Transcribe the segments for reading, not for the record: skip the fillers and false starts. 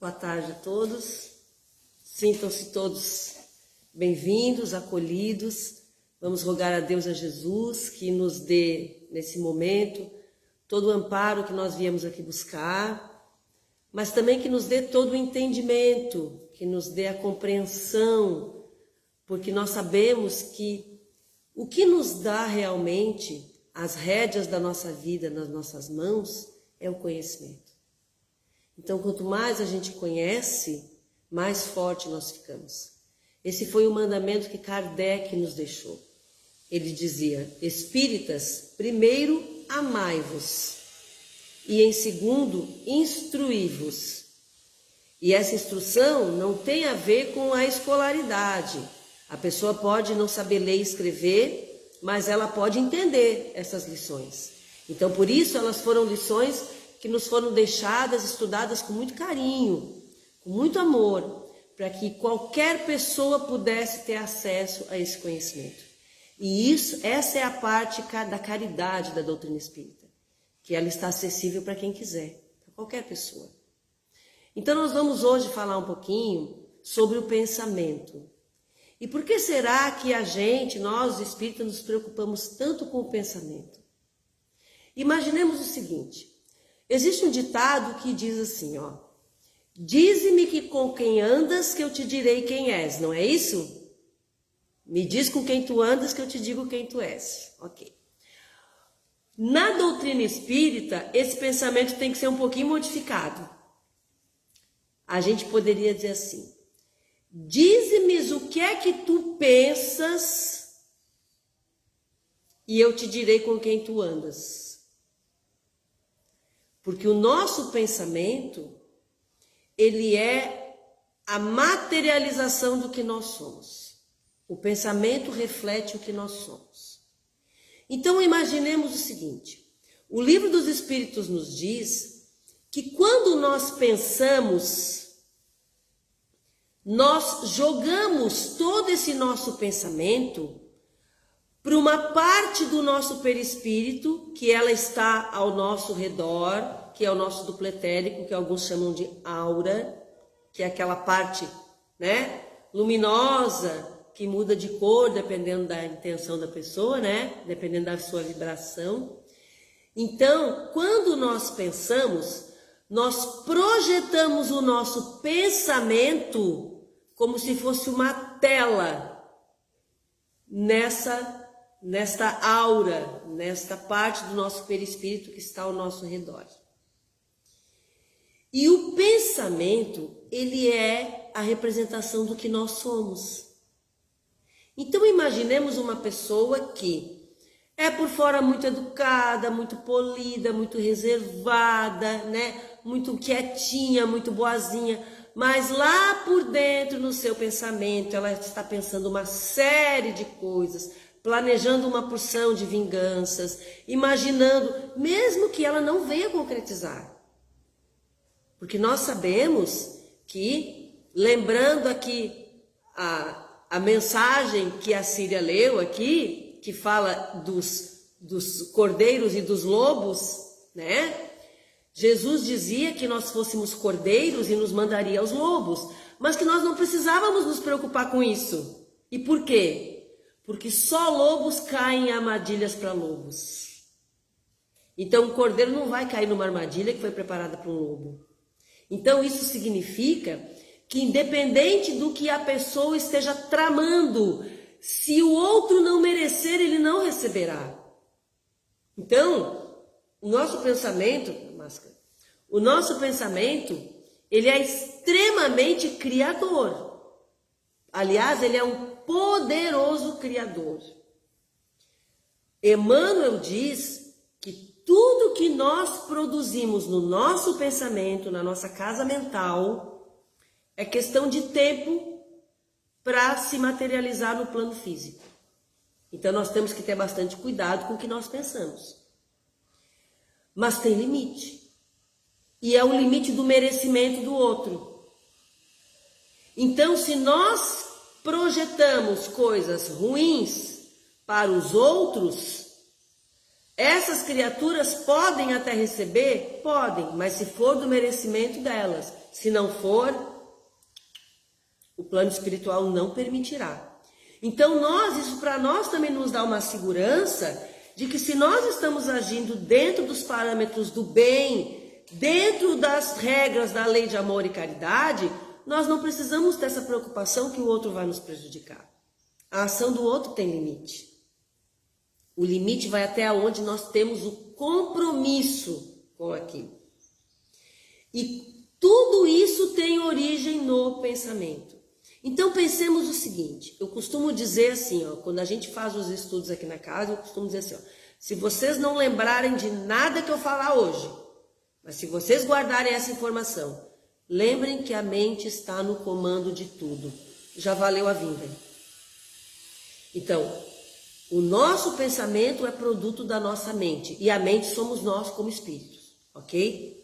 Boa tarde a todos. Sintam-se todos bem-vindos, acolhidos. Vamos rogar a Deus, a Jesus, que nos dê, nesse momento, todo o amparo que nós viemos aqui buscar, mas também que nos dê todo o entendimento, que nos dê a compreensão, porque nós sabemos que o que nos dá realmente as rédeas da nossa vida nas nossas mãos é o conhecimento. Então, quanto mais a gente conhece, mais forte nós ficamos. Esse foi o mandamento que Kardec nos deixou. Ele dizia: espíritas, primeiro amai-vos, e em segundo, instruí-vos. E essa instrução não tem a ver com a escolaridade. A pessoa pode não saber ler e escrever, mas ela pode entender essas lições. Então, por isso, elas foram lições que nos foram deixadas, estudadas com muito carinho, com muito amor, para que qualquer pessoa pudesse ter acesso a esse conhecimento. E essa é a parte da caridade da doutrina espírita, que ela está acessível para quem quiser, para qualquer pessoa. Então nós vamos hoje falar um pouquinho sobre o pensamento. E por que será que nós espíritas, nos preocupamos tanto com o pensamento? Imaginemos o seguinte: existe um ditado que diz assim, ó: dize-me que com quem andas que eu te direi quem és, não é isso? Me diz com quem tu andas que eu te digo quem tu és. Ok. Na doutrina espírita, esse pensamento tem que ser um pouquinho modificado. A gente poderia dizer assim: dize-me o que é que tu pensas e eu te direi com quem tu andas. Porque o nosso pensamento, ele é a materialização do que nós somos. O pensamento reflete o que nós somos. Então, imaginemos o seguinte: o Livro dos Espíritos nos diz que quando nós pensamos, nós jogamos todo esse nosso pensamento para uma parte do nosso perispírito, que ela está ao nosso redor, que é o nosso duplo etérico, que alguns chamam de aura, que é aquela parte, luminosa, que muda de cor dependendo da intenção da pessoa, dependendo da sua vibração. Então, quando nós pensamos, nós projetamos o nosso pensamento como se fosse uma tela nesta aura, nesta parte do nosso perispírito que está ao nosso redor. E o pensamento, ele é a representação do que nós somos. Então, imaginemos uma pessoa que é por fora muito educada, muito polida, muito reservada, muito quietinha, muito boazinha, mas lá por dentro, no seu pensamento, ela está pensando uma série de coisas, planejando uma porção de vinganças, imaginando, mesmo que ela não venha concretizar. Porque nós sabemos que, lembrando aqui a mensagem que a Síria leu aqui, que fala dos cordeiros e dos lobos, Jesus dizia que nós fôssemos cordeiros e nos mandaria aos lobos, mas que nós não precisávamos nos preocupar com isso. E por quê? Porque só lobos caem em armadilhas para lobos. Então o cordeiro não vai cair numa armadilha que foi preparada para um lobo. Então isso significa que, independente do que a pessoa esteja tramando, se o outro não merecer, ele não receberá. Então, o nosso pensamento, ele é extremamente criador. Aliás, ele é um poderoso criador. Emmanuel diz que tudo que nós produzimos no nosso pensamento, na nossa casa mental, é questão de tempo para se materializar no plano físico. Então nós temos que ter bastante cuidado com o que nós pensamos. Mas tem limite. E é o limite do merecimento do outro. Então, se nós projetamos coisas ruins para os outros, Essas criaturas podem até receber? Podem, mas se for do merecimento delas. Se não for, o plano espiritual não permitirá. Então isso para nós também nos dá uma segurança de que se nós estamos agindo dentro dos parâmetros do bem, dentro das regras da lei de amor e caridade, nós não precisamos ter essa preocupação que o outro vai nos prejudicar. A ação do outro tem limite. O limite vai até onde nós temos o compromisso com aquilo. E tudo isso tem origem no pensamento. Então pensemos o seguinte, eu costumo dizer assim, quando a gente faz os estudos aqui na casa, eu costumo dizer assim, se vocês não lembrarem de nada que eu falar hoje, mas se vocês guardarem essa informação, lembrem que a mente está no comando de tudo. Já valeu a vinda. Então, o nosso pensamento é produto da nossa mente, e a mente somos nós como espíritos, ok?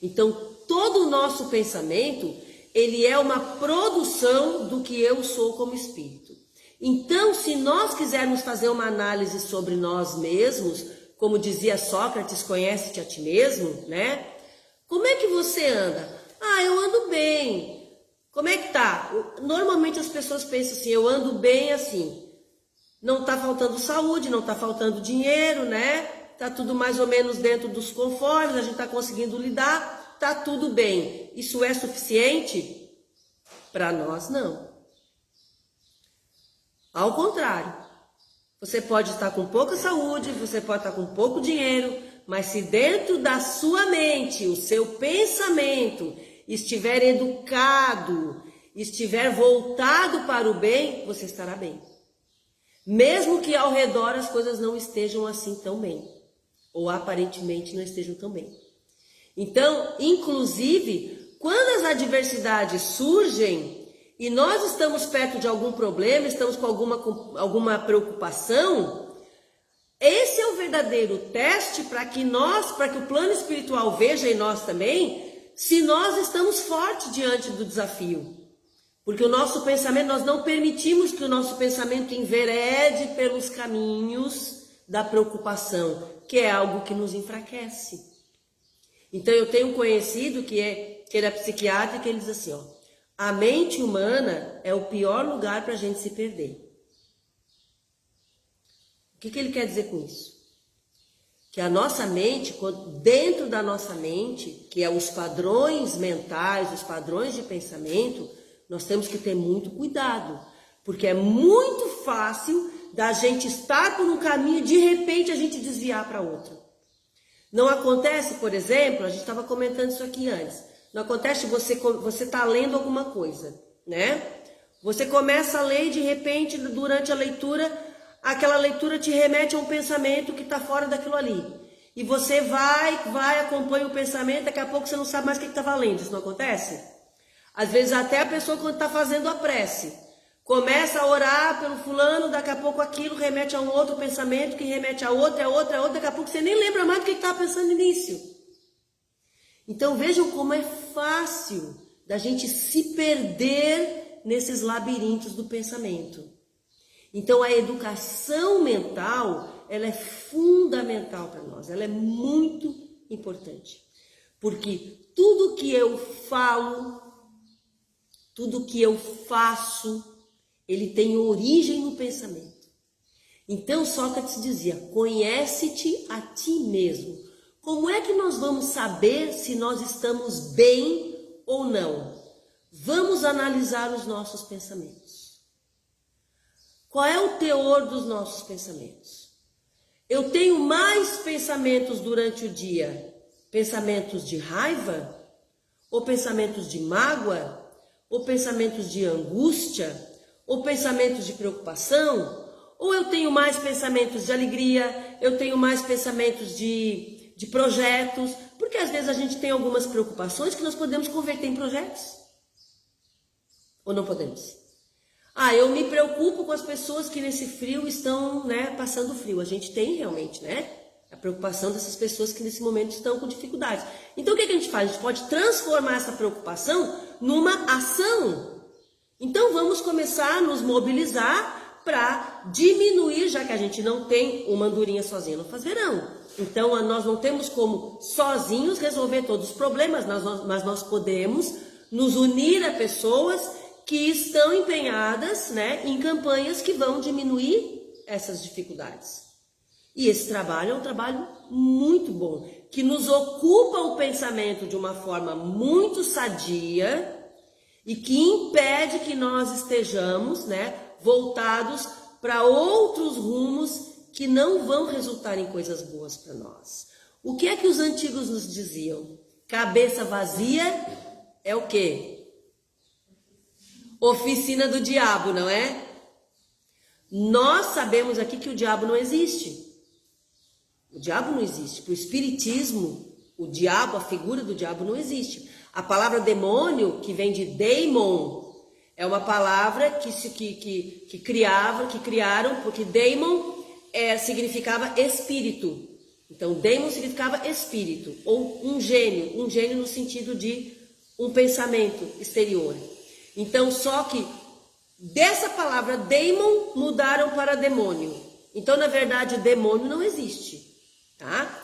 Então, todo o nosso pensamento, ele é uma produção do que eu sou como espírito. Então, se nós quisermos fazer uma análise sobre nós mesmos, como dizia Sócrates, conhece-te a ti mesmo, né? Como é que você anda? Eu ando bem. Como é que tá? Normalmente as pessoas pensam assim, eu ando bem assim. Não tá faltando saúde, não tá faltando dinheiro, né? Tá tudo mais ou menos dentro dos conformes, a gente tá conseguindo lidar. Tá tudo bem. Isso é suficiente? Para nós, não. Ao contrário. Você pode estar com pouca saúde, você pode estar com pouco dinheiro, mas se dentro da sua mente, o seu pensamento estiver educado, estiver voltado para o bem, você estará bem. Mesmo que ao redor as coisas não estejam assim tão bem, ou aparentemente não estejam tão bem. Então, inclusive, quando as adversidades surgem e nós estamos perto de algum problema, estamos com alguma preocupação, esse é o verdadeiro teste para que o plano espiritual veja em nós também, se nós estamos fortes diante do desafio. Porque o nosso pensamento, nós não permitimos que o nosso pensamento enverede pelos caminhos da preocupação, que é algo que nos enfraquece. Então eu tenho um conhecido que ele é psiquiatra e que ele diz assim, a mente humana é o pior lugar para a gente se perder. O que ele quer dizer com isso? Que a nossa mente, dentro da nossa mente, que é os padrões mentais, os padrões de pensamento, nós temos que ter muito cuidado, porque é muito fácil da gente estar por um caminho e de repente a gente desviar para outro. Não acontece, por exemplo, a gente estava comentando isso aqui antes, não acontece você está lendo alguma coisa, né? Você começa a ler e de repente, durante a leitura, aquela leitura te remete a um pensamento que está fora daquilo ali. E você vai, acompanha o pensamento, daqui a pouco você não sabe mais o que estava lendo, isso não acontece? Às vezes até a pessoa quando está fazendo a prece, começa a orar pelo fulano, daqui a pouco aquilo remete a um outro pensamento, que remete a outro, daqui a pouco você nem lembra mais do que estava pensando no início. Então vejam como é fácil da gente se perder nesses labirintos do pensamento. Então a educação mental, ela é fundamental para nós, ela é muito importante. Porque tudo que eu falo, tudo que eu faço, ele tem origem no pensamento. Então Sócrates dizia, conhece-te a ti mesmo. Como é que nós vamos saber se nós estamos bem ou não? Vamos analisar os nossos pensamentos. Qual é o teor dos nossos pensamentos? Eu tenho mais pensamentos durante o dia, pensamentos de raiva, ou pensamentos de mágoa, ou pensamentos de angústia, ou pensamentos de preocupação, ou eu tenho mais pensamentos de alegria, eu tenho mais pensamentos de projetos, porque às vezes a gente tem algumas preocupações que nós podemos converter em projetos, ou não podemos? Eu me preocupo com as pessoas que nesse frio estão, passando frio, a gente tem realmente, a preocupação dessas pessoas que nesse momento estão com dificuldades. Então o que a gente faz? A gente pode transformar essa preocupação numa ação. Então vamos começar a nos mobilizar para diminuir, já que a gente não tem uma andorinha sozinha, não faz verão. Então, nós não temos como sozinhos resolver todos os problemas, mas nós podemos nos unir a pessoas que estão empenhadas, né, em campanhas que vão diminuir essas dificuldades. E esse trabalho é um trabalho muito bom, que nos ocupa o pensamento de uma forma muito sadia e que impede que nós estejamos, né, voltados para outros rumos que não vão resultar em coisas boas para nós. O que é que os antigos nos diziam? Cabeça vazia é o quê? Oficina do diabo, não é? Nós sabemos aqui que o diabo não existe. O diabo não existe. Para o espiritismo, o diabo, a figura do diabo não existe. A palavra demônio, que vem de daimon, é uma palavra que criaram, porque daimon significava espírito. Então, daimon significava espírito, ou um gênio no sentido de um pensamento exterior. Então, só que dessa palavra daimon mudaram para demônio. Então, na verdade, demônio não existe, tá?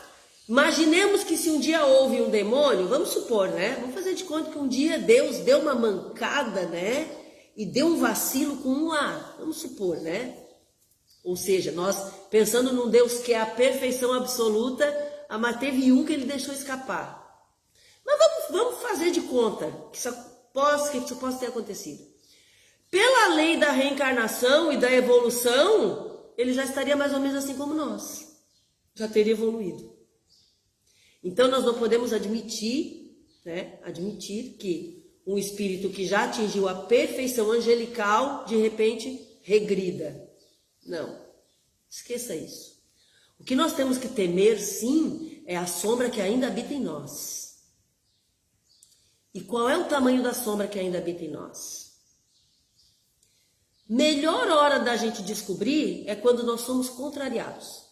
Imaginemos que se um dia houve um demônio, vamos supor, né? Vamos fazer de conta que um dia Deus deu uma mancada, né? E deu um vacilo com um lá, vamos supor, né? Ou seja, nós pensando num Deus que é a perfeição absoluta, mas teve um que ele deixou escapar. Mas vamos fazer de conta que isso possa ter acontecido. Pela lei da reencarnação e da evolução, ele já estaria mais ou menos assim como nós. Já teria evoluído. Então nós não podemos admitir, né, que um espírito que já atingiu a perfeição angelical, de repente, regrida. Não, esqueça isso. O que nós temos que temer, sim, é a sombra que ainda habita em nós. E qual é o tamanho da sombra que ainda habita em nós? Melhor hora da gente descobrir é quando nós somos contrariados.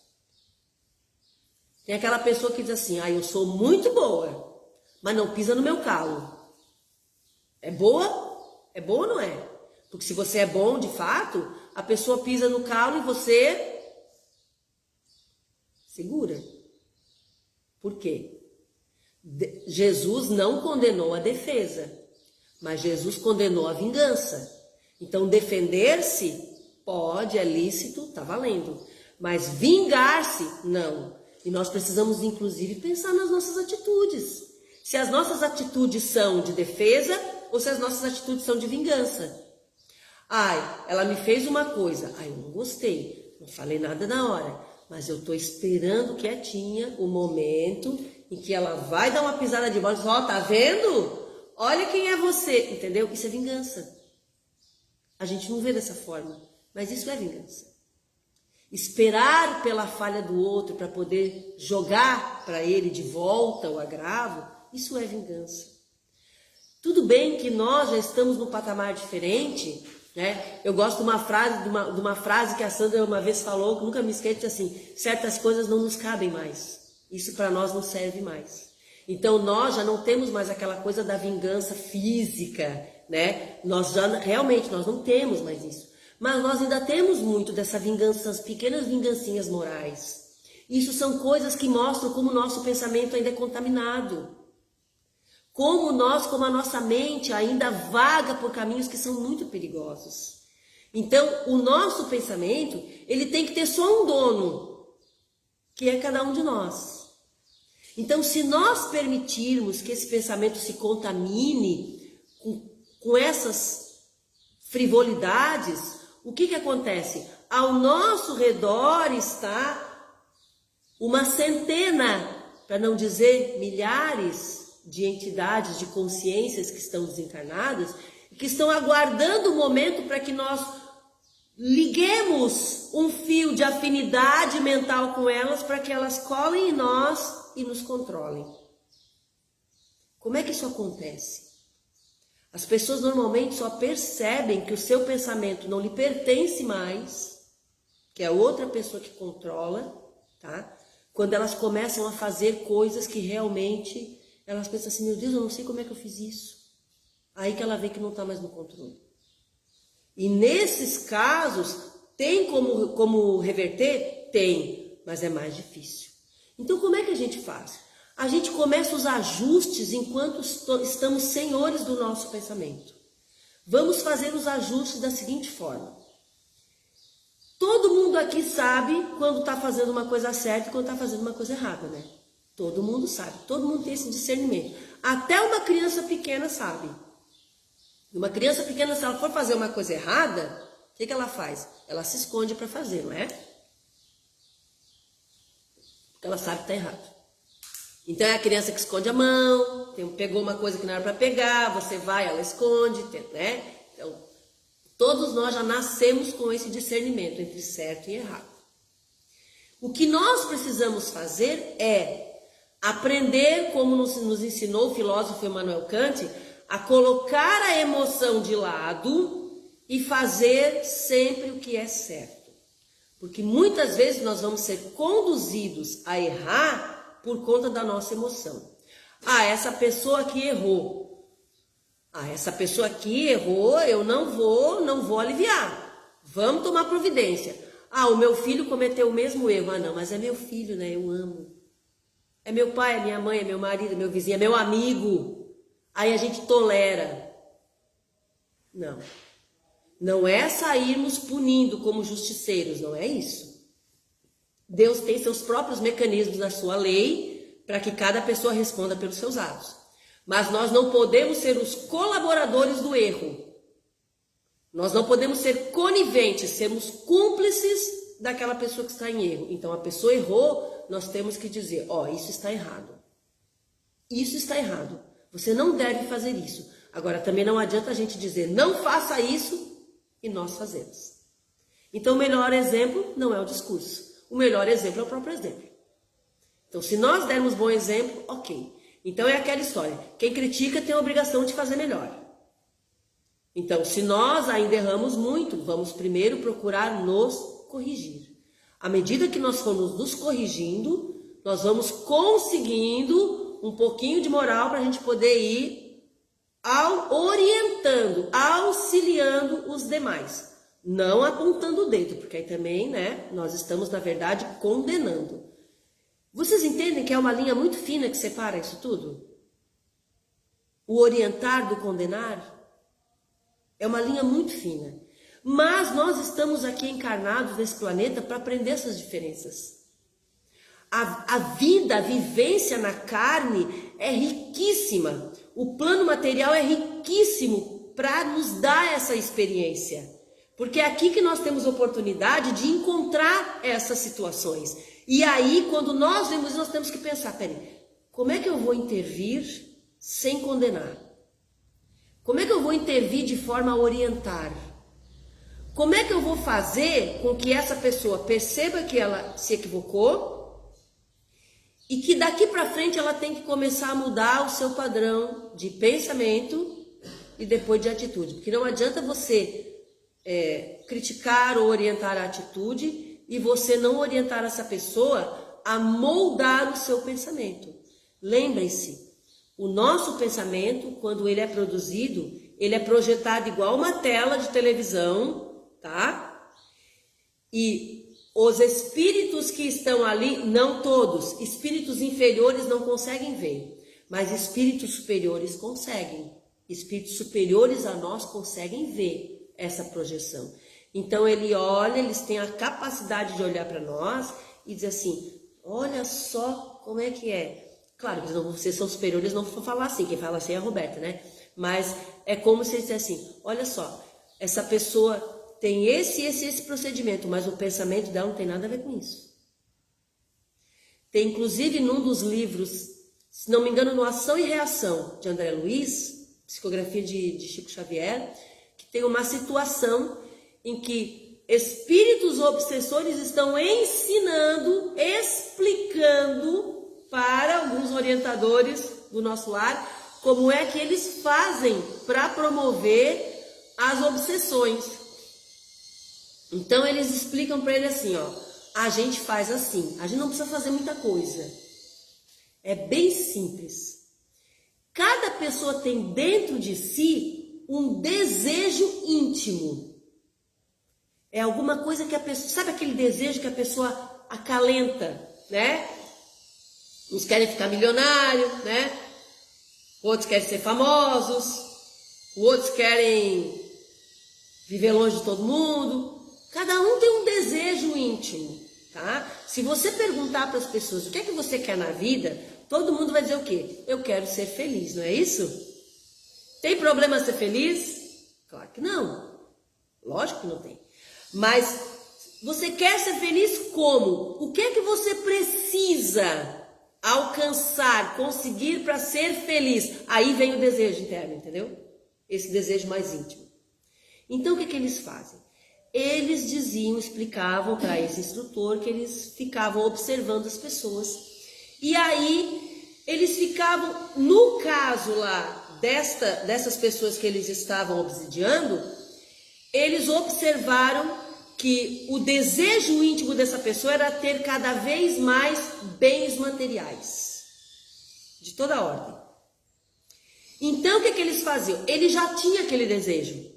Tem aquela pessoa que diz assim, eu sou muito boa, mas não pisa no meu calo. É boa? É boa ou não é? Porque se você é bom de fato, a pessoa pisa no calo e você segura. Por quê? Jesus não condenou a defesa, mas Jesus condenou a vingança. Então defender-se pode, é lícito, tá valendo. Mas vingar-se, não. E nós precisamos, inclusive, pensar nas nossas atitudes. Se as nossas atitudes são de defesa ou se as nossas atitudes são de vingança. Ela me fez uma coisa. Eu não gostei. Não falei nada na hora. Mas eu estou esperando quietinha o momento em que ela vai dar uma pisada de bola e diz, tá vendo? Olha quem é você. Entendeu? Isso é vingança. A gente não vê dessa forma. Mas isso é vingança. Esperar pela falha do outro para poder jogar para ele de volta o agravo, isso é vingança. Tudo bem que nós já estamos num patamar diferente, né? Eu gosto de uma frase que a Sandra uma vez falou, que nunca me esqueço, assim, certas coisas não nos cabem mais. Isso para nós não serve mais. Então nós já não temos mais aquela coisa da vingança física, né? Nós não temos mais isso. Mas nós ainda temos muito dessa vingança, pequenas vingancinhas morais. Isso são coisas que mostram como o nosso pensamento ainda é contaminado. Como a nossa mente ainda vaga por caminhos que são muito perigosos. Então, o nosso pensamento, ele tem que ter só um dono, que é cada um de nós. Então, se nós permitirmos que esse pensamento se contamine com essas frivolidades, o que acontece? Ao nosso redor está uma centena, para não dizer milhares, de entidades, de consciências que estão desencarnadas e que estão aguardando o momento para que nós liguemos um fio de afinidade mental com elas para que elas colhem em nós e nos controlem. Como é que isso acontece? As pessoas normalmente só percebem que o seu pensamento não lhe pertence mais, que é outra pessoa que controla, tá? Quando elas começam a fazer coisas que realmente elas pensam assim, meu Deus, eu não sei como é que eu fiz isso. Aí que ela vê que não está mais no controle. E nesses casos, Tem como reverter? Tem, mas é mais difícil. Então como é que a gente faz? A gente começa os ajustes enquanto estamos senhores do nosso pensamento. Vamos fazer os ajustes da seguinte forma. Todo mundo aqui sabe quando está fazendo uma coisa certa e quando está fazendo uma coisa errada, né? Todo mundo sabe, todo mundo tem esse discernimento. Até uma criança pequena sabe. Uma criança pequena, se ela for fazer uma coisa errada, o que ela faz? Ela se esconde para fazer, não é? Porque ela sabe que está errado. Então é a criança que esconde a mão, pegou uma coisa que não era para pegar, você vai, ela esconde, né? Então, todos nós já nascemos com esse discernimento entre certo e errado. O que nós precisamos fazer é aprender, como nos ensinou o filósofo Immanuel Kant, a colocar a emoção de lado e fazer sempre o que é certo. Porque muitas vezes nós vamos ser conduzidos a errar por conta da nossa emoção. Ah, essa pessoa aqui errou. Ah, essa pessoa aqui errou, eu não vou aliviar. Vamos tomar providência. Ah, o meu filho cometeu o mesmo erro. Ah, não, mas é meu filho, né? Eu amo. É meu pai, é minha mãe, é meu marido, é meu vizinho, é meu amigo. Aí a gente tolera. Não. Não é sairmos punindo como justiceiros, não é isso. Deus tem seus próprios mecanismos na sua lei para que cada pessoa responda pelos seus atos. Mas nós não podemos ser os colaboradores do erro. Nós não podemos ser coniventes, sermos cúmplices daquela pessoa que está em erro. Então a pessoa errou, nós temos que dizer, ó, isso está errado. Isso está errado. Você não deve fazer isso. Agora também não adianta a gente dizer, não faça isso e nós fazemos. Então o melhor exemplo não é o discurso. O melhor exemplo é o próprio exemplo. Então, se nós dermos bom exemplo, ok. Então, é aquela história. Quem critica tem a obrigação de fazer melhor. Então, se nós ainda erramos muito, vamos primeiro procurar nos corrigir. À medida que nós formos nos corrigindo, nós vamos conseguindo um pouquinho de moral para a gente poder ir orientando, auxiliando os demais. Não apontando o dedo, porque aí também, né, nós estamos, na verdade, condenando. Vocês entendem que é uma linha muito fina que separa isso tudo? O orientar do condenar é uma linha muito fina. Mas nós estamos aqui encarnados nesse planeta para aprender essas diferenças. A vida, a vivência na carne é riquíssima. O plano material é riquíssimo para nos dar essa experiência. Porque é aqui que nós temos oportunidade de encontrar essas situações. E aí, quando nós vemos, nós temos que pensar, peraí, como é que eu vou intervir sem condenar? Como é que eu vou intervir de forma a orientar? Como é que eu vou fazer com que essa pessoa perceba que ela se equivocou e que daqui para frente ela tem que começar a mudar o seu padrão de pensamento e depois de atitude? Porque não adianta você criticar ou orientar a atitude e você não orientar essa pessoa a moldar o seu pensamento. Lembrem-se, o nosso pensamento, quando ele é produzido, ele é projetado igual uma tela de televisão, tá? E os espíritos que estão ali, não todos, espíritos inferiores não conseguem ver, mas espíritos superiores conseguem. Espíritos superiores a nós conseguem ver essa projeção. Então ele olha, eles têm a capacidade de olhar para nós e dizer assim, olha só como é que é. Claro, vocês são superiores, não vão falar assim, quem fala assim é a Roberta, né? Mas é como se eles dissessem assim, olha só, essa pessoa tem esse procedimento, mas o pensamento dela não tem nada a ver com isso. Tem inclusive num dos livros, se não me engano, no Ação e Reação, de André Luiz, psicografia de Chico Xavier, que tem uma situação em que espíritos obsessores estão ensinando, explicando para alguns orientadores do nosso lar como é que eles fazem para promover as obsessões. Então eles explicam para ele assim, ó, a gente faz assim, a gente não precisa fazer muita coisa. É bem simples. Cada pessoa tem dentro de si um desejo íntimo. É alguma coisa que a pessoa, sabe aquele desejo que a pessoa acalenta, né? Uns querem ficar milionário, né? Outros querem ser famosos, outros querem viver longe de todo mundo. Cada um tem um desejo íntimo, tá? Se você perguntar para as pessoas o que é que você quer na vida, todo mundo vai dizer o quê? Eu quero ser feliz, não é isso? Tem problema ser feliz? Claro que não. Lógico que não tem. Mas você quer ser feliz como? O que é que você precisa alcançar, conseguir para ser feliz? Aí vem o desejo interno, entendeu? Esse desejo mais íntimo. Então o que eles fazem? Eles diziam, explicavam para esse instrutor que eles ficavam observando as pessoas. E aí eles ficavam, no caso lá dessas pessoas que eles estavam obsidiando, eles observaram que o desejo íntimo dessa pessoa era ter cada vez mais bens materiais, de toda ordem. Então o que eles faziam? Ele já tinha aquele desejo.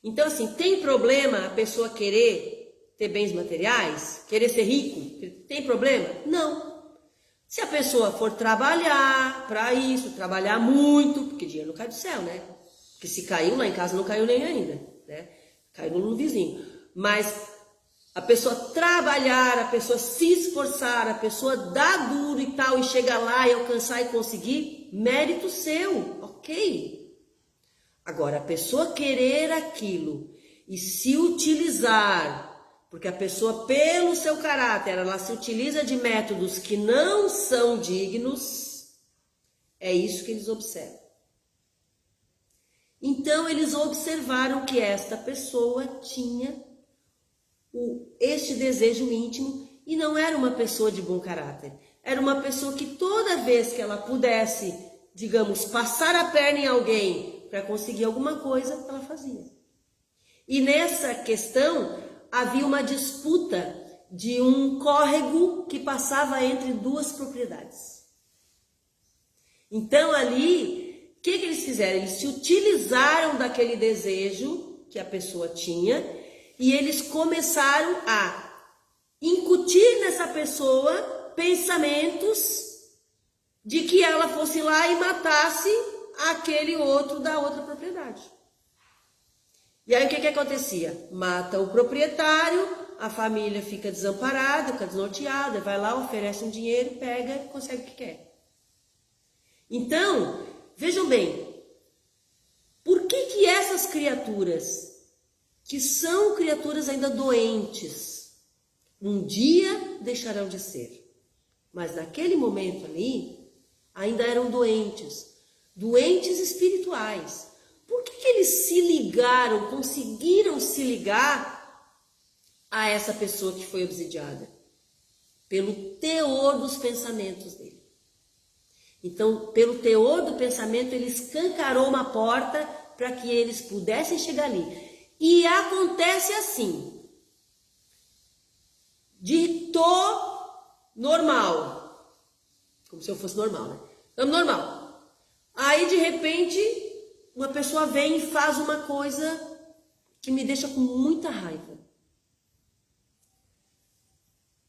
Então assim, tem problema a pessoa querer ter bens materiais? Querer ser rico? Tem problema? Não. Se a pessoa for trabalhar para isso, trabalhar muito, porque dinheiro não cai do céu, né? Porque se caiu lá em casa não caiu nem ainda, né? Caiu no vizinho. Mas a pessoa trabalhar, a pessoa se esforçar, a pessoa dar duro e tal, e chegar lá e alcançar e conseguir, mérito seu, ok. Agora, a pessoa querer aquilo e se utilizar, porque a pessoa, pelo seu caráter, ela se utiliza de métodos que não são dignos, é isso que eles observam. Então, eles observaram que esta pessoa tinha este desejo íntimo e não era uma pessoa de bom caráter. Era uma pessoa que toda vez que ela pudesse, digamos, passar a perna em alguém para conseguir alguma coisa, ela fazia. E nessa questão havia uma disputa de um córrego que passava entre duas propriedades. Então ali, o que eles fizeram? Eles se utilizaram daquele desejo que a pessoa tinha e eles começaram a incutir nessa pessoa pensamentos de que ela fosse lá e matasse aquele outro da outra propriedade. E aí o que acontecia? Mata o proprietário, a família fica desamparada, fica desnorteada, vai lá, oferece um dinheiro, pega e consegue o que quer. Então, vejam bem, por que essas criaturas, que são criaturas ainda doentes, um dia deixarão de ser? Mas naquele momento ali, ainda eram doentes espirituais. Por que eles se ligaram, conseguiram se ligar a essa pessoa que foi obsidiada? Pelo teor dos pensamentos dele. Então, pelo teor do pensamento, ele escancarou uma porta para que eles pudessem chegar ali. E acontece assim. Ditou normal. Como se eu fosse normal, né? Estamos normal. Aí, de repente, uma pessoa vem e faz uma coisa que me deixa com muita raiva.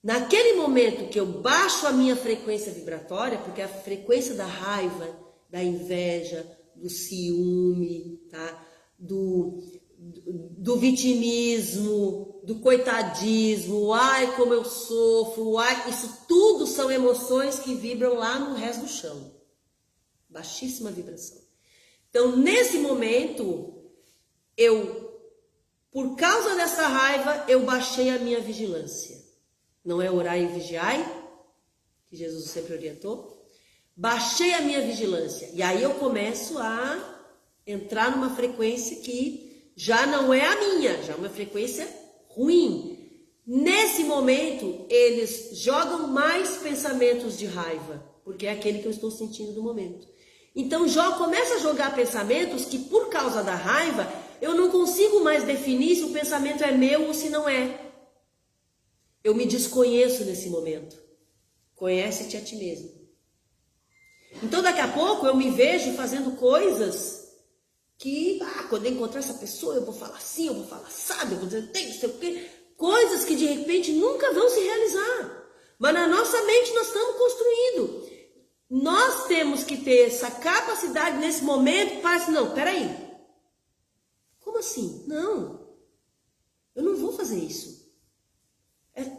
Naquele momento que eu baixo a minha frequência vibratória, porque a frequência da raiva, da inveja, do ciúme, tá? do vitimismo, do coitadismo, ai como eu sofro, ai, isso tudo são emoções que vibram lá no resto do chão. Baixíssima vibração. Então, nesse momento, por causa dessa raiva, eu baixei a minha vigilância. Não é orar e vigiai, que Jesus sempre orientou. Baixei a minha vigilância. E aí eu começo a entrar numa frequência que já não é a minha, já é uma frequência ruim. Nesse momento, eles jogam mais pensamentos de raiva, porque é aquele que eu estou sentindo no momento. Então, Jó começa a jogar pensamentos que, por causa da raiva, eu não consigo mais definir se o pensamento é meu ou se não é. Eu me desconheço nesse momento. Conhece-te a ti mesmo. Então, daqui a pouco, eu me vejo fazendo coisas que quando eu encontrar essa pessoa eu vou falar assim, eu vou falar sabe, eu vou dizer tem, não sei o quê. Coisas que de repente nunca vão se realizar. Mas na nossa mente nós estamos construindo. Nós temos que ter essa capacidade nesse momento para assim, não, peraí. Como assim? Não. Eu não vou fazer isso.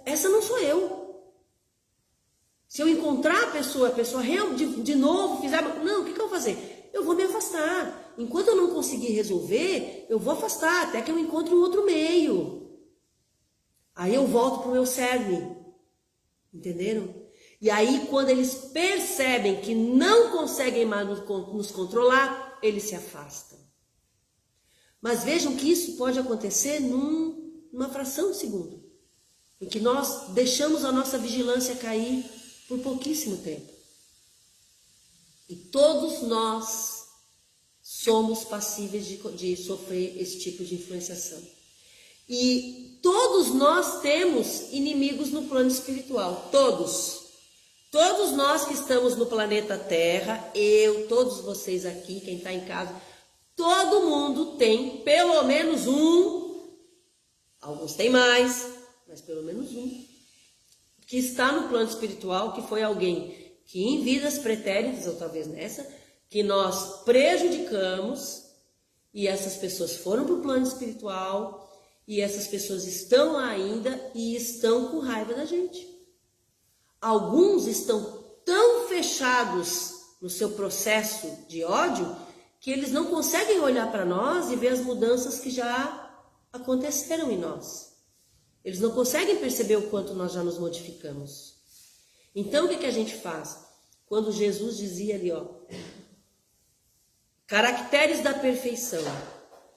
Essa não sou eu. Se eu encontrar a pessoa de novo fizer... Não, o que eu vou fazer? Eu vou me afastar. Enquanto eu não conseguir resolver, eu vou afastar até que eu encontre um outro meio. Aí eu volto para o meu cerne. Entenderam? E aí, quando eles percebem que não conseguem mais nos controlar, eles se afastam. Mas vejam que isso pode acontecer numa fração de segundo, em que nós deixamos a nossa vigilância cair por pouquíssimo tempo. E todos nós somos passíveis de sofrer esse tipo de influenciação. E todos nós temos inimigos no plano espiritual, todos. Todos nós que estamos no planeta Terra, eu, todos vocês aqui, quem está em casa, todo mundo tem pelo menos um, alguns têm mais, mas pelo menos um, que está no plano espiritual, que foi alguém que em vidas pretéritas, ou talvez nessa, que nós prejudicamos, e essas pessoas foram para o plano espiritual, e essas pessoas estão lá ainda e estão com raiva da gente. Alguns estão tão fechados no seu processo de ódio que eles não conseguem olhar para nós e ver as mudanças que já aconteceram em nós. Eles não conseguem perceber o quanto nós já nos modificamos. Então o que a gente faz? Quando Jesus dizia ali, ó, caracteres da perfeição,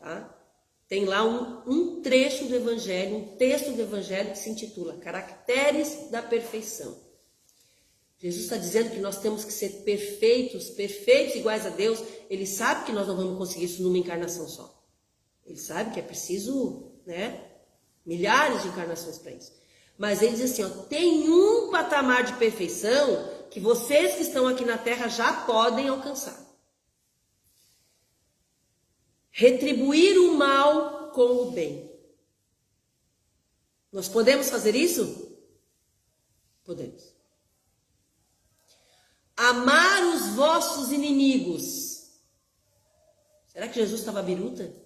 tá? Tem lá um trecho do Evangelho, um texto do Evangelho que se intitula Caracteres da Perfeição. Jesus está dizendo que nós temos que ser perfeitos, perfeitos iguais a Deus. Ele sabe que nós não vamos conseguir isso numa encarnação só. Ele sabe que é preciso, milhares de encarnações para isso. Mas ele diz assim, ó, tem um patamar de perfeição que vocês que estão aqui na Terra já podem alcançar. Retribuir o mal com o bem. Nós podemos fazer isso? Podemos. Amar os vossos inimigos. Será que Jesus estava biruta?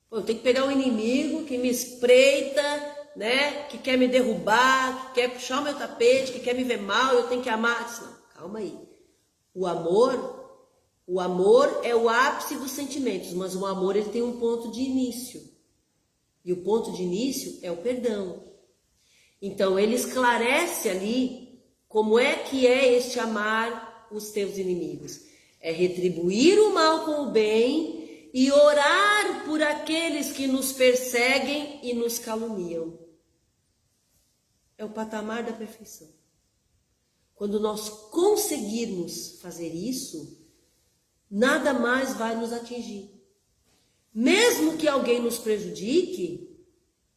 Pô, eu tenho que pegar um inimigo que me espreita, que quer me derrubar, que quer puxar o meu tapete, que quer me ver mal, eu tenho que amar. Não, calma aí. O amor é o ápice dos sentimentos, mas o amor ele tem um ponto de início. E o ponto de início é o perdão. Então ele esclarece ali como é que é este amar os teus inimigos. É retribuir o mal com o bem e orar por aqueles que nos perseguem e nos caluniam. É o patamar da perfeição. Quando nós conseguirmos fazer isso, nada mais vai nos atingir. Mesmo que alguém nos prejudique,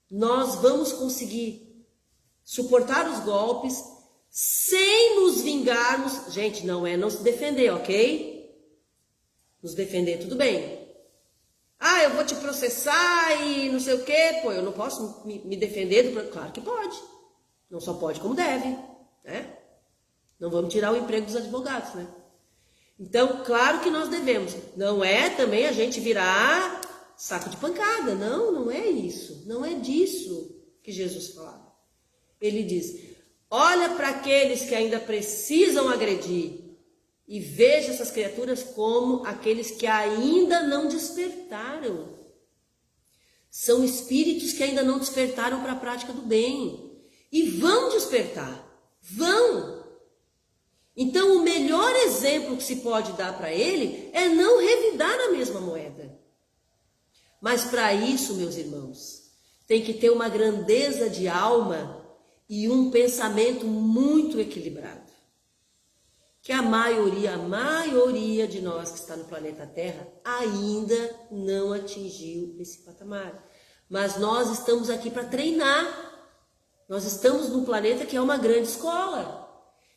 nós vamos conseguir suportar os golpes sem nos vingarmos. Gente, não é não se defender, ok? Nos defender, tudo bem. Eu vou te processar e não sei o quê. Pô, eu não posso me defender? Claro que pode. Não só pode como deve, Não vamos tirar o emprego dos advogados, Então, claro que nós devemos. Não é também a gente virar saco de pancada. Não, não é isso. Não é disso que Jesus falava. Ele diz, olha para aqueles que ainda precisam agredir e veja essas criaturas como aqueles que ainda não despertaram. São espíritos que ainda não despertaram para a prática do bem. E vão despertar. Vão. Então, o melhor exemplo que se pode dar para ele é não revidar a mesma moeda. Mas para isso, meus irmãos, tem que ter uma grandeza de alma e um pensamento muito equilibrado. Que a maioria de nós que está no planeta Terra ainda não atingiu esse patamar. Mas nós estamos aqui para treinar. Nós estamos num planeta que é uma grande escola.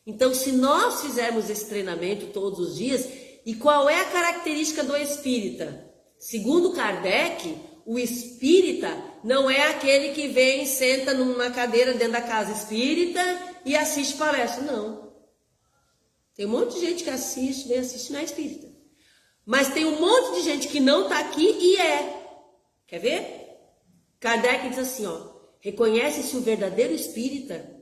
Então, se nós fizermos esse treinamento todos os dias, e qual é a característica do espírita? Segundo Kardec, o espírita não é aquele que vem, senta numa cadeira dentro da casa espírita e assiste palestra, não. Tem um monte de gente que assiste, nem assiste na espírita. Mas tem um monte de gente que não está aqui e é. Quer ver? Kardec diz assim, ó, reconhece-se o verdadeiro espírita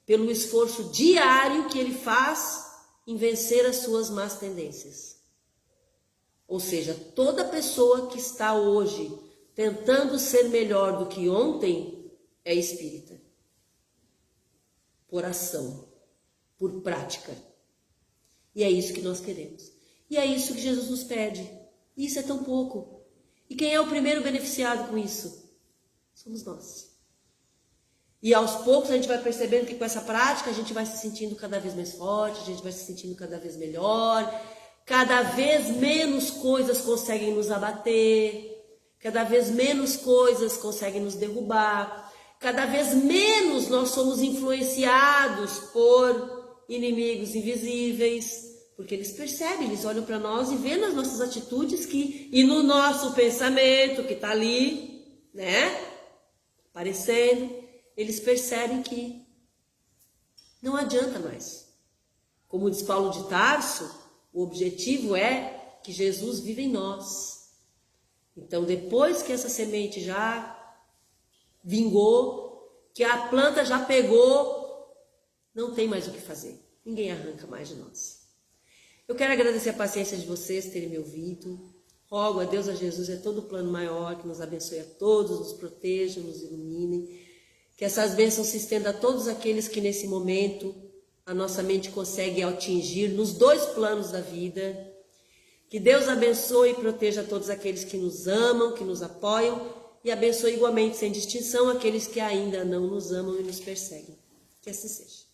pelo esforço diário que ele faz em vencer as suas más tendências. Ou seja, toda pessoa que está hoje tentando ser melhor do que ontem é espírita. Por ação, por prática. E é isso que nós queremos. E é isso que Jesus nos pede. E isso é tão pouco. E quem é o primeiro beneficiado com isso? Somos nós. E aos poucos a gente vai percebendo que com essa prática a gente vai se sentindo cada vez mais forte, a gente vai se sentindo cada vez melhor, cada vez menos coisas conseguem nos abater, cada vez menos coisas conseguem nos derrubar, cada vez menos nós somos influenciados por inimigos invisíveis, porque eles percebem, eles olham para nós e vêem nas nossas atitudes e no nosso pensamento que está ali, né, aparecendo, eles percebem que não adianta mais. Como diz Paulo de Tarso, o objetivo é que Jesus viva em nós. Então, depois que essa semente já vingou, que a planta já pegou, não tem mais o que fazer. Ninguém arranca mais de nós. Eu quero agradecer a paciência de vocês terem me ouvido. Rogo a Deus, a Jesus, a todo o plano maior, que nos abençoe a todos, nos proteja, nos ilumine. Que essas bênçãos se estendam a todos aqueles que nesse momento a nossa mente consegue atingir nos dois planos da vida. Que Deus abençoe e proteja a todos aqueles que nos amam, que nos apoiam e abençoe igualmente, sem distinção, aqueles que ainda não nos amam e nos perseguem. Que assim seja.